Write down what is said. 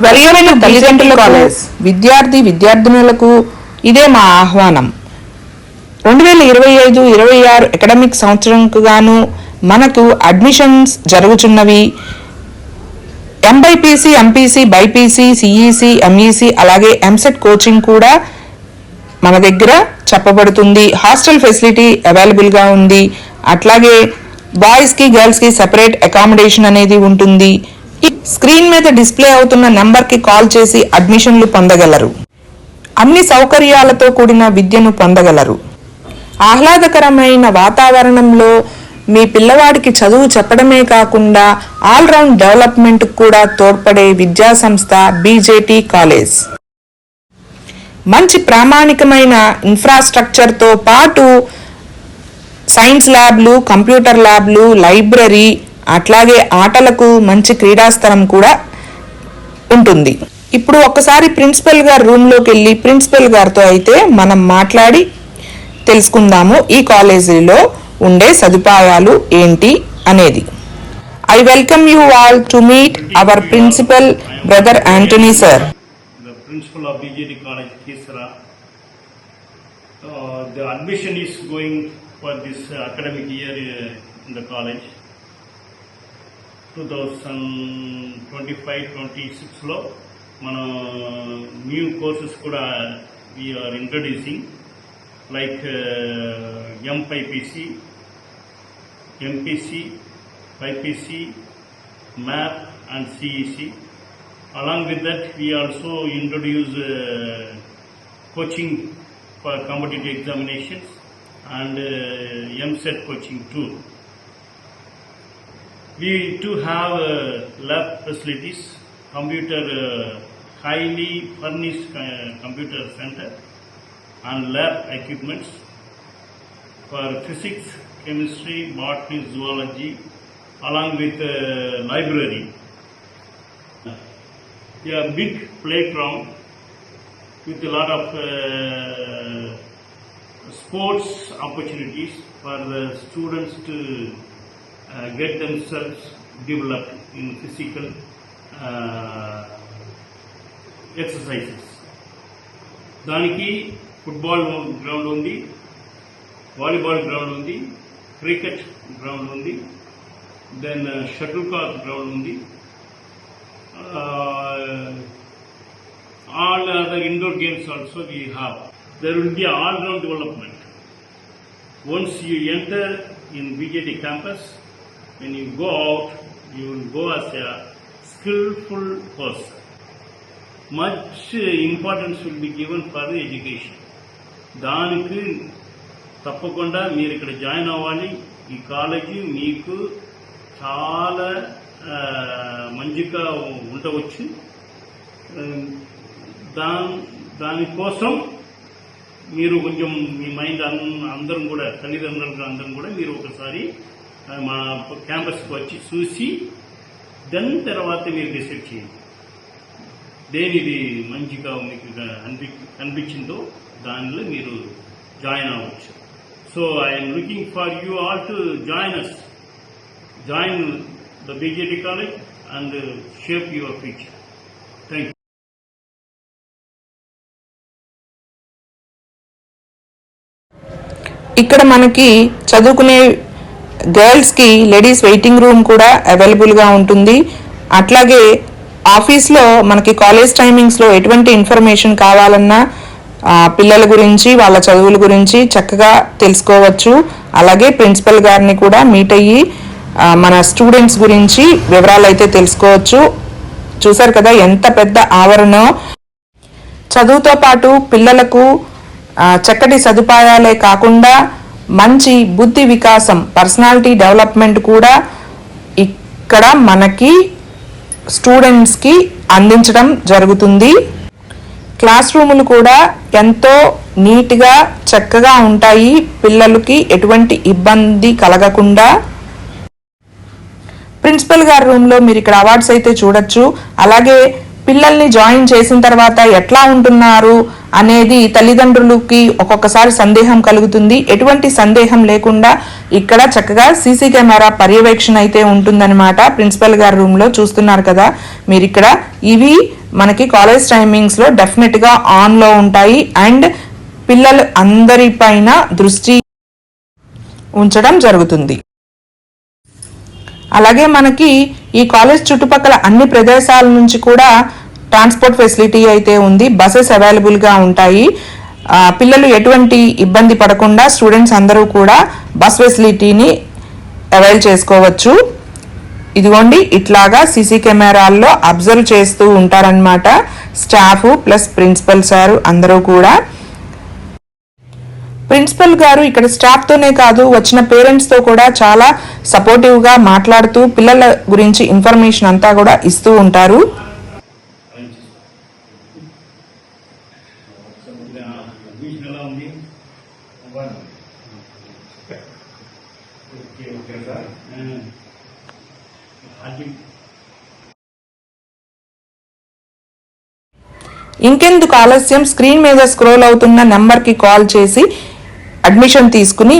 Welcome తల్లిదండ్రులకు విద్యార్థినులకు ఇదే మా ఆహ్వానం. 2025-26 అకాడమిక్ సంవత్సరంకు గాను మనకు అడ్మిషన్స్ జరుగుతున్నవి. MBiPC, MPC, BiPC, CEC, MEC అలాగే ఎంసెట్ కోచింగ్ కూడా మన దగ్గర చెప్పబడుతుంది. హాస్టల్ ఫెసిలిటీ అవైలబుల్గా ఉంది. అట్లాగే బాయ్స్కి గర్ల్స్కి సెపరేట్ అకామిడేషన్ అనేది ఉంటుంది. స్క్రీన్ మీద డిస్ప్లే అవుతున్న నెంబర్కి కాల్ చేసి అడ్మిషన్లు పొందగలరు. అన్ని సౌకర్యాలతో కూడిన విద్యను పొందగలరు. ఆహ్లాదకరమైన వాతావరణంలో మీ పిల్లవాడికి చదువు చెప్పడమే కాకుండా ఆల్రౌండ్ డెవలప్మెంట్ కూడా తోడ్పడే విద్యా సంస్థ బీజేటీ కాలేజ్. మంచి ప్రామాణికమైన ఇన్ఫ్రాస్ట్రక్చర్తో పాటు సైన్స్ ల్యాబ్లు, కంప్యూటర్ ల్యాబ్లు, లైబ్రరీ అట్లాగే ఆటలకు మంచి క్రీడాస్థలం కూడా ఉంటుంది. ఇప్పుడు ఒక్కసారి ప్రిన్సిపల్ గారి రూమ్లోకి వెళ్ళి ప్రిన్సిపల్ గారితో అయితే మనం మాట్లాడి తెలుసుకుందాము ఈ కాలేజీలో ఉండే సదుపాయాలు ఏంటి అనేది. I welcome you all to meet our principal brother Antony sir. The principal of BJD College, Kisra. The admission is going for this academic year in the college. 2025-26 లో మన న్యూ కోర్సెస్ కూడా we are introducing like MPC, MPC, BPC, MAP and CEC. Along with that, we also introduce coaching for competitive examinations and MSET coaching too. We too have lab facilities, highly furnished computer center and lab equipments for physics, chemistry, botany, zoology, along with library. A big playground with a lot of sports opportunities for the students to get themselves developed in physical exercises. దానికి football ground ఉంది, volleyball ground ఉంది, cricket ground ఉంది, then shuttle కాక్ ground ఉంది. All other indoor games also we have. There will be all-round development. Once you enter in BJD campus, when you go out, you will go as a skillful person. Much importance will be given for the education. దానికి తప్పకుండా మీరు ఇక్కడ join అవ్వాలి. ఈ college మీకు చాలా మంచిగా ఉండవచ్చు. దానికోసం మీరు కొంచెం మీ మైండ్ అందరం కూడా తల్లిదండ్రులు అందరం కూడా మీరు ఒకసారి మా క్యాంపస్కి వచ్చి చూసి దాని తర్వాత మీరు డిసైడ్ చేయండి దేనిది మంచిగా మీకు అనిపించిందో దానిలో మీరు జాయిన్ అవ్వచ్చు. So I'm looking for you all to join the BJD college and shape your future. Thank you. ఇక్కడ మనకి చదువుకునే గర్ల్స్కి లేడీస్ వెయిటింగ్ రూమ్ కూడా అవైలబుల్గా ఉంటుంది. అట్లాగే ఆఫీస్లో మనకి కాలేజ్ టైమింగ్స్లో ఎటువంటి ఇన్ఫర్మేషన్ కావాలన్నా పిల్లల గురించి వాళ్ళ చదువుల గురించి చక్కగా తెలుసుకోవచ్చు. అలాగే ప్రిన్సిపల్ గారిని కూడా మీట్ అయ్యి మన స్టూడెంట్స్ గురించి వివరాలు అయితే తెలుసుకోవచ్చు. చూసారు కదా ఎంత పెద్ద ఆవరణ. చదువుతో పాటు పిల్లలకు చక్కటి సదుపాయాలే కాకుండా మంచి బుద్ధి వికాసం, పర్సనాలిటీ డెవలప్మెంట్ కూడా ఇక్కడ మనకి స్టూడెంట్స్కి అందించడం జరుగుతుంది. క్లాస్ రూములు కూడా ఎంతో నీట్గా చక్కగా ఉంటాయి. పిల్లలకి ఎటువంటి ఇబ్బంది కలగకుండా. ప్రిన్సిపల్ గారి రూమ్లో మీరు ఇక్కడ అవార్డ్స్ అయితే చూడొచ్చు. అలాగే పిల్లల్ని జాయిన్ చేసిన తర్వాత ఎట్లా ఉంటున్నారు అనేది తల్లిదండ్రులకి ఒక్కొక్కసారి సందేహం కలుగుతుంది. ఎటువంటి సందేహం లేకుండా ఇక్కడ చక్కగా సీసీ కెమెరా పర్యవేక్షణ అయితే ఉంటుందన్నమాట. ప్రిన్సిపల్ గారి రూమ్ లో చూస్తున్నారు కదా మీరు ఇక్కడ. ఇవి మనకి కాలేజ్ టైమింగ్స్ లో డెఫినెట్ గా ఆన్ లో ఉంటాయి అండ్ పిల్లలు అందరిపైన దృష్టి ఉంచడం జరుగుతుంది. అలాగే మనకి ఈ కాలేజ్ చుట్టుపక్కల అన్ని ప్రదేశాల నుంచి కూడా ట్రాన్స్పోర్ట్ ఫెసిలిటీ అయితే ఉంది. బస్సెస్ అవైలబుల్ గా ఉంటాయి. పిల్లలు ఎటువంటి ఇబ్బంది పడకుండా స్టూడెంట్స్ అందరూ కూడా బస్ ఫెసిలిటీని అవైల్ చేసుకోవచ్చు. ఇదిగోండి ఇట్లాగా సీసీ కెమెరాల్లో అబ్జర్వ్ చేస్తూ ఉంటారన్నమాట స్టాఫ్ ప్లస్ ప్రిన్సిపల్ సార్ అందరూ కూడా. ప్రిన్సిపల్ గారు ఇక్కడ స్టాఫ్ తోనే కాదు వచ్చిన పేరెంట్స్ తో కూడా చాలా సపోర్టివ్ గా మాట్లాడుతూ పిల్లల గురించి ఇన్ఫర్మేషన్ అంతా కూడా ఇస్తూ ఉంటారు. ఇంకెందుకు ఆలస్యం, స్క్రీన్ మీద స్క్రోల్ అవుతున్న నెంబర్ కి కాల్ చేసి అడ్మిషన్ తీసుకుని